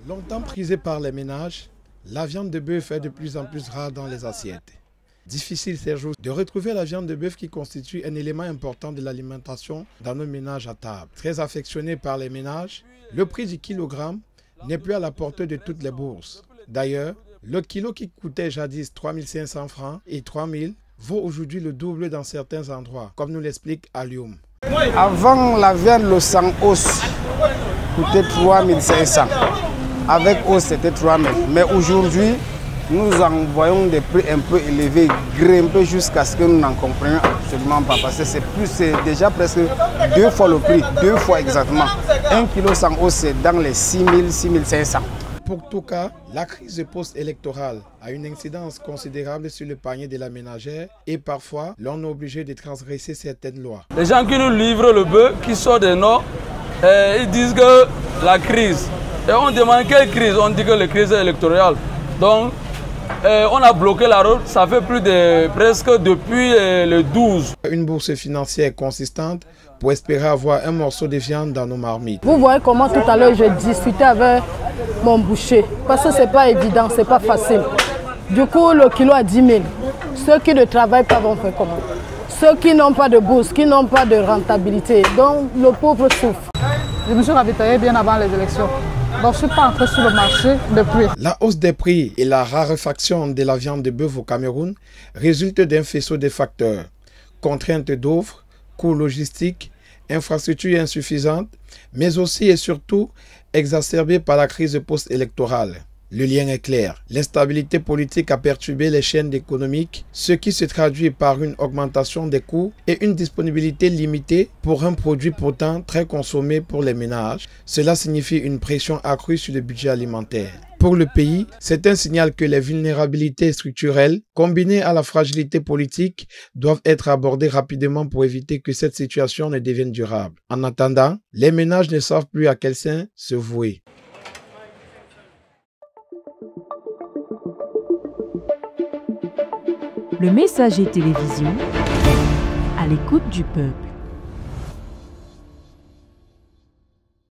Longtemps prisée par les ménages, la viande de bœuf est de plus en plus rare dans les assiettes. Difficile ces jours de retrouver la viande de bœuf qui constitue un élément important de l'alimentation dans nos ménages à table. Très affectionné par les ménages, le prix du kilogramme n'est plus à la portée de toutes les bourses. D'ailleurs, le kilo qui coûtait jadis 3 500 francs et 3 000 vaut aujourd'hui le double dans certains endroits, comme nous l'explique Alioum. Avant, la viande, le sans os coûtait 3 500. Avec os, c'était 3 000. Mais aujourd'hui, nous envoyons des prix un peu élevés, grimper jusqu'à ce que nous n'en comprenions absolument pas. Parce que c'est déjà presque 2 fois le prix, 2 fois exactement. 1 kg sans os, c'est dans les 6 000, 6 500. Pour tout cas, la crise post-électorale a une incidence considérable sur le panier de la ménagère et parfois l'on est obligé de transgresser certaines lois. Les gens qui nous livrent le bœuf, qui sortent des Nord, ils disent que la crise. Et on demande quelle crise, on dit que la crise est électorale. Donc, on a bloqué la route, ça fait plus de presque depuis le 12. Une bourse financière consistante pour espérer avoir un morceau de viande dans nos marmites. Vous voyez comment tout à l'heure je discutais avec mon boucher, parce que ce n'est pas évident, ce n'est pas facile. Du coup, le kilo à 10 000. Ceux qui ne travaillent pas vont faire comment? Ceux qui n'ont pas de bourse, qui n'ont pas de rentabilité, donc le pauvre souffre. Je me suis ravitaillé bien avant les élections. Donc je ne suis pas entré sur le marché depuis. La hausse des prix et la raréfaction de la viande de bœuf au Cameroun résultent d'un faisceau de facteurs. Contraintes d'offres, coûts logistiques, infrastructures insuffisantes, mais aussi et surtout exacerbées par la crise post-électorale. Le lien est clair. L'instabilité politique a perturbé les chaînes économiques, ce qui se traduit par une augmentation des coûts et une disponibilité limitée pour un produit pourtant très consommé pour les ménages. Cela signifie une pression accrue sur le budget alimentaire. Pour le pays, c'est un signal que les vulnérabilités structurelles, combinées à la fragilité politique, doivent être abordées rapidement pour éviter que cette situation ne devienne durable. En attendant, les ménages ne savent plus à quel saint se vouer. Le Messager télévision, à l'écoute du peuple.